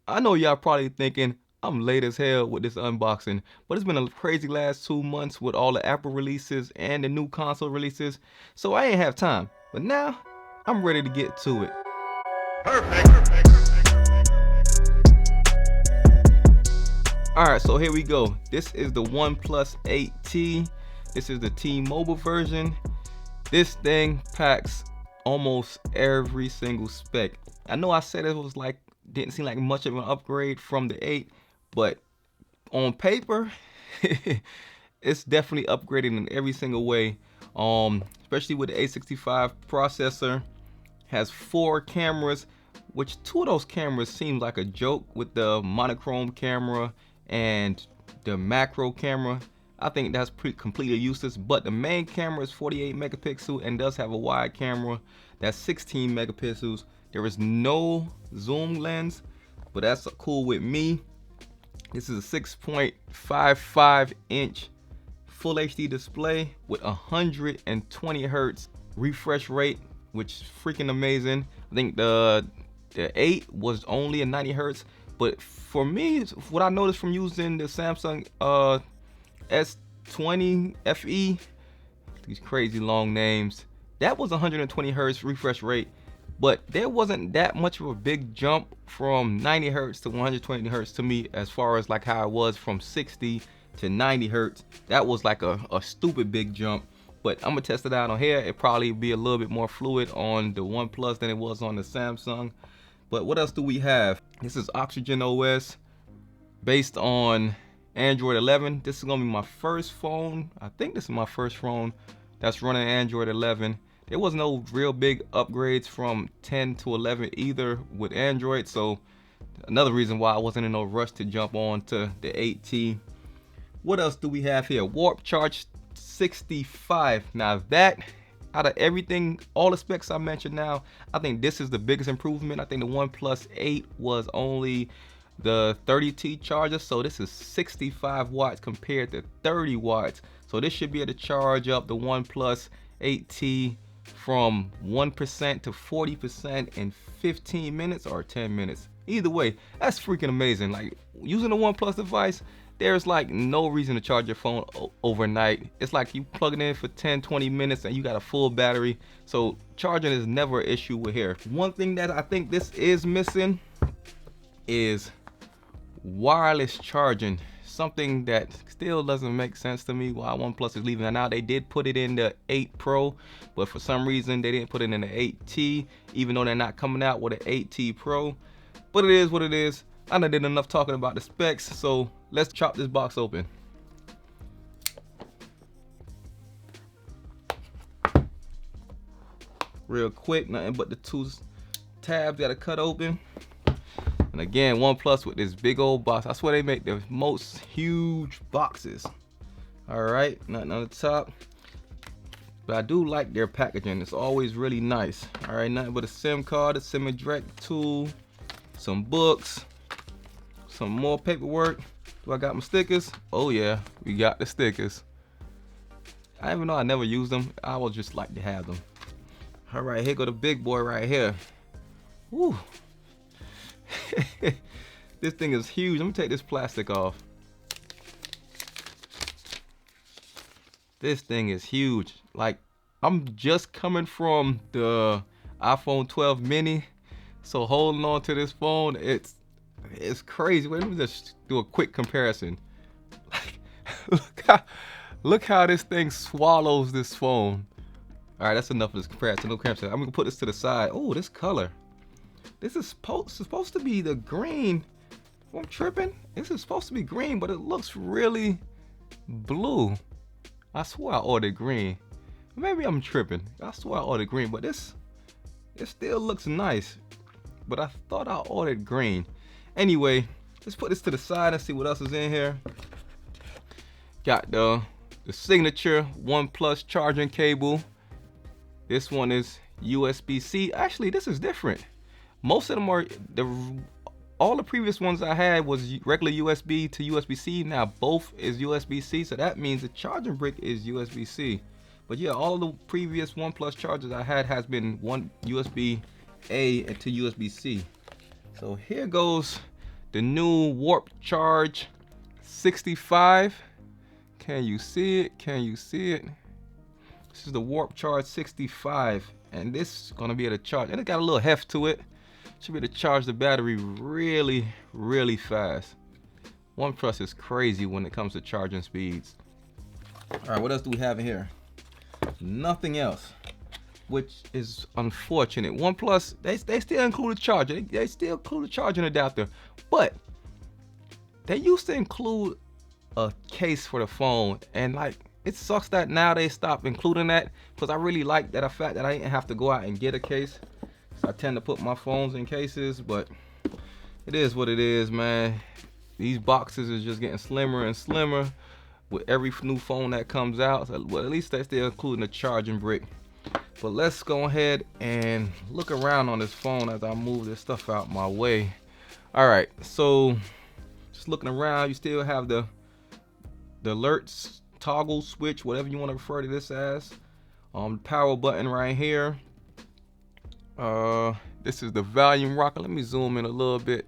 I know y'all probably thinking I'm late as hell with this unboxing, but it's been a crazy last 2 months with all the Apple releases and the new console releases, so I ain't have time. But now, I'm ready to get to it. Alright, so here we go. This is the OnePlus 8T. This is the T-Mobile version. This thing packs almost every single spec. I know I said it was like, didn't seem like much of an upgrade from the 8, but on paper, it's definitely upgraded in every single way. Especially with the A65 processor. Has 4 cameras, which 2 of those cameras seem like a joke with the monochrome camera and the macro camera. I think that's completely useless, but the main camera is 48 megapixel and does have a wide camera that's 16 megapixels. There is no zoom lens, but that's cool with me. This is a 6.55 inch full HD display with 120 hertz refresh rate, which is freaking amazing. I think the 8 was only a 90 hertz, but for me, what I noticed from using the Samsung S20 FE, these crazy long names, that was 120 hertz refresh rate, but there wasn't that much of a big jump from 90 hertz to 120 hertz to me, as far as like how it was from 60 to 90 hertz. That was like a stupid big jump. But I'm gonna test it out on here. It probably be a little bit more fluid on the OnePlus than it was on the Samsung. But what else do we have? This is Oxygen OS based on Android 11. This is gonna be my first phone. I think this is my first phone that's running Android 11. There was no real big upgrades from 10 to 11 either with Android, so another reason why I wasn't in no rush to jump on to the 8T. What else do we have here? Warp Charge 65. Now that, out of everything, all the specs I mentioned now, I think this is the biggest improvement. I think the OnePlus 8 was only the 30T charger, so this is 65 watts compared to 30 watts. So this should be able to charge up the OnePlus 8T from 1% to 40% in 15 minutes or 10 minutes. Either way, that's freaking amazing. Like, using a OnePlus device, there's like no reason to charge your phone overnight. It's like you plug it in for 10-20 minutes and you got a full battery. So charging is never an issue with here. One thing that I think this is missing is wireless charging. Something that still doesn't make sense to me why OnePlus is leaving that out. They did put it in the 8 Pro, but for some reason they didn't put it in the 8T, even though they're not coming out with an 8T Pro. But it is what it is. I done did enough talking about the specs, so let's chop this box open. Real quick, nothing but the 2 tabs gotta cut open. And again, OnePlus with this big old box. I swear they make the most huge boxes. Alright, nothing on the top. But I do like their packaging. It's always really nice. Alright, nothing but a SIM card, a SIM eject tool, some books, some more paperwork. Do I got my stickers? Oh yeah, we got the stickers. I even know I never use them. I would just like to have them. All right, here go the big boy right here. Woo. This thing is huge. Let me take this plastic off. This thing is huge. Like, I'm just coming from the iPhone 12 mini, so holding on to this phone, it's crazy. Wait, let me just do a quick comparison. Like, look how this thing swallows this phone. All right, that's enough of this comparison. No comparison. I'm gonna put this to the side. Oh, this color. This is supposed to be the green. I'm tripping. This is supposed to be green, but it looks really blue. I swear I ordered green. Maybe I'm tripping. I swear I ordered green, but it still looks nice. But I thought I ordered green. Anyway, let's put this to the side and see what else is in here. Got the signature OnePlus charging cable. This one is USB-C. Actually, this is different. Most of them are all the previous ones I had was regular USB to USB-C. Now both is USB-C, so that means the charging brick is USB-C. But yeah, all the previous OnePlus chargers I had has been one USB-A to USB-C. So here goes the new Warp Charge 65. Can you see it? Can you see it? This is the Warp Charge 65, and this is gonna be able to charge, and it got a little heft to it. Should be able to charge the battery really, really fast. OnePlus is crazy when it comes to charging speeds. All right, what else do we have in here? Nothing else, which is unfortunate. OnePlus, they still include a charger. They still include a charging adapter, but they used to include a case for the phone, and like, it sucks that now they stopped including that, because I really like that fact that I didn't have to go out and get a case. So I tend to put my phones in cases, but it is what it is, man. These boxes is just getting slimmer and slimmer with every new phone that comes out. So, well, at least they're still including a charging brick. But let's go ahead and look around on this phone as I move this stuff out my way. All right, so just looking around, you still have the alerts toggle switch, whatever you want to refer to this as. Power button right here. This is the volume rocker. Let me zoom in a little bit.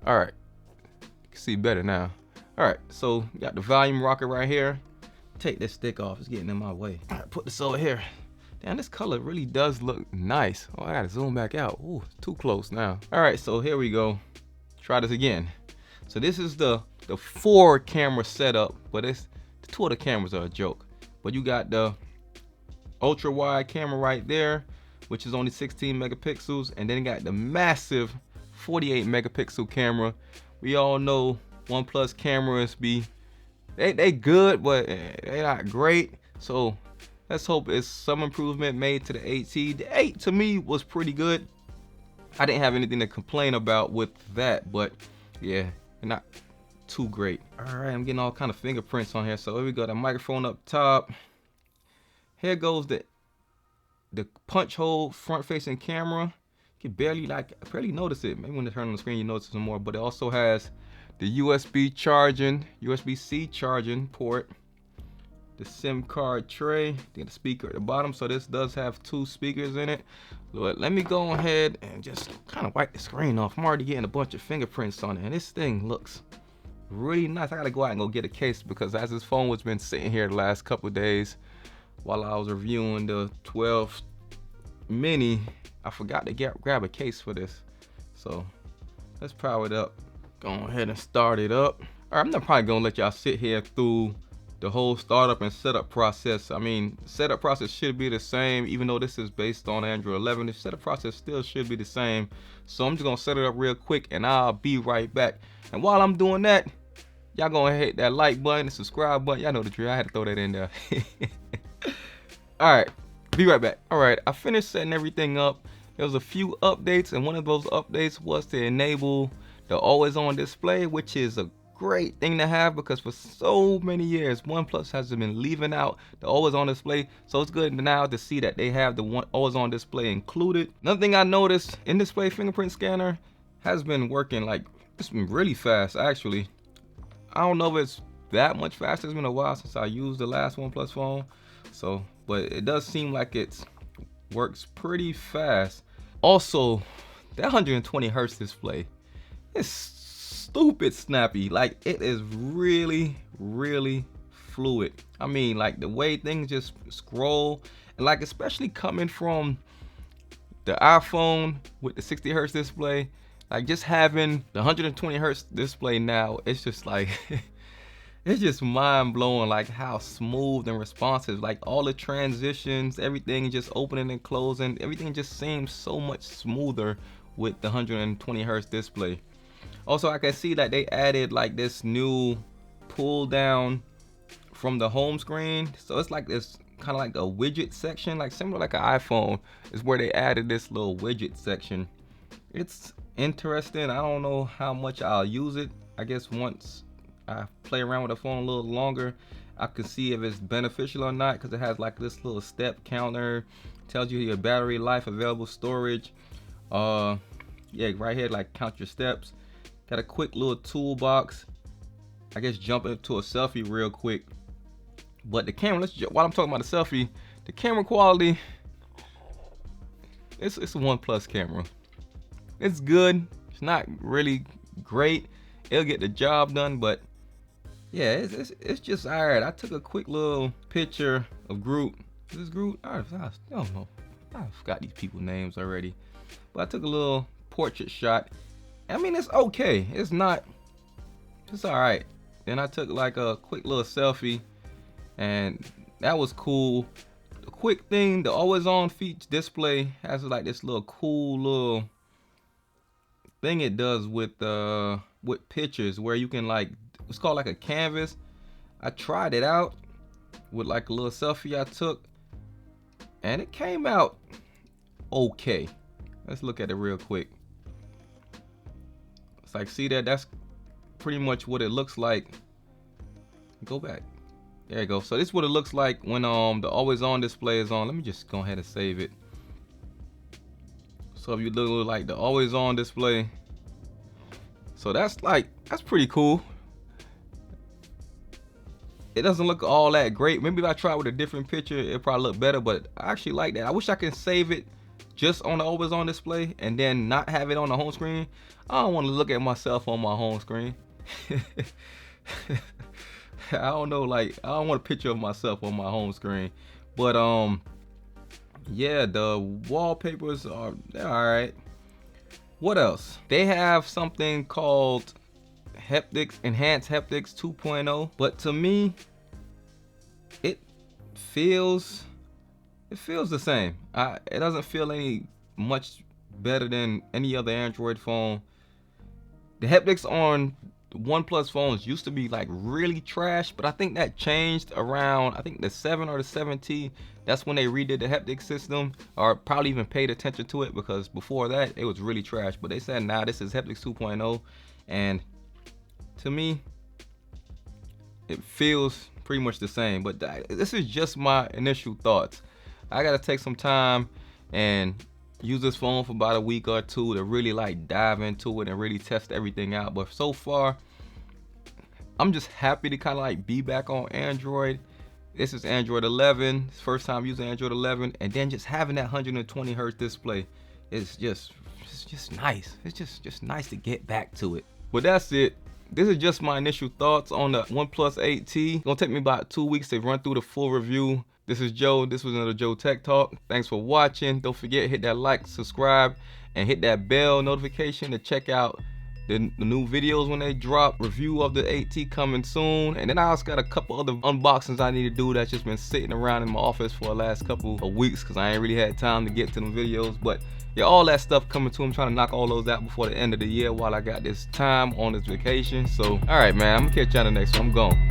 All right, you can see better now. All right, so you got the volume rocker right here. Take this stick off, it's getting in my way. All right, put this over here. Damn, this color really does look nice. Oh, I gotta zoom back out. Ooh, too close now. All right, so here we go. Try this again. So this is the 4 camera setup, but the 2 of the cameras are a joke. But you got the ultra wide camera right there, which is only 16 megapixels, and then you got the massive 48 megapixel camera. We all know OnePlus cameras they good, but they're not great. So let's hope it's some improvement made to the 8T. The 8 to me was pretty good. I didn't have anything to complain about with that, but yeah, not too great. All right, I'm getting all kind of fingerprints on here. So here we go, the microphone up top. Here goes the punch hole front facing camera. You can barely notice it. Maybe when they turn on the screen you notice it some more, but it also has the USB-C charging port, the SIM card tray, then the speaker at the bottom. So this does have 2 speakers in it. But let me go ahead and just kind of wipe the screen off. I'm already getting a bunch of fingerprints on it, and this thing looks really nice. I gotta go out and go get a case, because as this phone was been sitting here the last couple of days while I was reviewing the 12 mini, I forgot to grab a case for this. So let's power it up. Go ahead and start it up. All right, I'm not probably gonna let y'all sit here through the whole startup and setup process. I mean, setup process should be the same, even though this is based on Android 11. The setup process still should be the same. So I'm just gonna set it up real quick, and I'll be right back. And while I'm doing that, y'all gonna hit that like button, the subscribe button. Y'all know the drill. I had to throw that in there. All right, be right back. All right, I finished setting everything up. There was a few updates, and one of those updates was to enable the always on display, which is a great thing to have, because for so many years OnePlus has been leaving out the always on display. So it's good now to see that they have the always on display included. Another thing I noticed, in-display fingerprint scanner has been working, like, it's been really fast actually. I don't know if it's that much faster. It's been a while since I used the last OnePlus phone, so but it does seem like it works pretty fast. Also, that 120 hertz display, it's stupid snappy. Like, it is really fluid. I mean, like, the way things just scroll, and like, especially coming from the iPhone with the 60 hertz display, like, just having the 120 hertz display now, it's just like it's just mind blowing, like how smooth and responsive, like all the transitions, everything just opening and closing, everything just seems so much smoother with the 120 hertz display. Also, I can see that they added like this new pull down from the home screen. So it's like this kind of like a widget section, like similar like an iPhone, is where they added this little widget section. It's interesting. I don't know how much I'll use it. I guess once I play around with the phone a little longer, I can see if it's beneficial or not, because it has like this little step counter, tells you your battery life, available storage. Yeah, right here, like count your steps. Got a quick little toolbox. I guess jump into a selfie real quick. But the camera, while I'm talking about the selfie, the camera quality, it's a OnePlus camera. It's good. It's not really great. It'll get the job done, but yeah, it's just alright. I took a quick little picture of Groot. Is this Groot? I don't know. I forgot these people's names already. But I took a little portrait shot. I mean, it's okay. It's not. It's alright. Then I took like a quick little selfie, and that was cool. The quick thing, the always on feature display has like this little cool little thing it does with pictures where you can like, it's called like a canvas. I tried it out with like a little selfie I took, and it came out okay. Let's look at it real quick. It's like, see that? That's pretty much what it looks like. Go back. There you go. So this is what it looks like when the always on display is on. Let me just go ahead and save it. So if you look like the always on display, so that's pretty cool. It doesn't look all that great. Maybe if I try with a different picture, it'll probably look better, but I actually like that. I wish I could save it just on the always on display and then not have it on the home screen. I don't want to look at myself on my home screen. I don't know, like, I don't want a picture of myself on my home screen. But yeah, the wallpapers they're alright. What else? They have something called enhanced haptics 2.0, but to me it feels the same. It doesn't feel any much better than any other Android phone. The haptics on OnePlus phones used to be like really trash, but I think that changed around, I think the 7 or the 7T. That's when they redid the haptic system, or probably even paid attention to it, because before that it was really trash. But they said now this is haptics 2.0, and to me it feels pretty much the same. But this is just my initial thoughts. I gotta take some time and use this phone for about a week or two to really like dive into it and really test everything out. But so far I'm just happy to kind of like be back on Android. This is Android 11. It's first time using Android 11, and then just having that 120 hertz display is just nice. It's just nice to get back to it. But that's it. This is just my initial thoughts on the OnePlus 8T. It's gonna take me about 2 weeks to run through the full review. This is Joe. This was another Joe Tech Talk. Thanks for watching. Don't forget, hit that like, subscribe, and hit that bell notification to check out the new videos when they drop. Review of the 8T coming soon. And then I also got a couple other unboxings I need to do that's just been sitting around in my office for the last couple of weeks because I ain't really had time to get to them videos. But yeah, all that stuff coming to. I'm trying to knock all those out before the end of the year while I got this time on this vacation. So all right, man, I'm gonna catch you on the next one. I'm gone.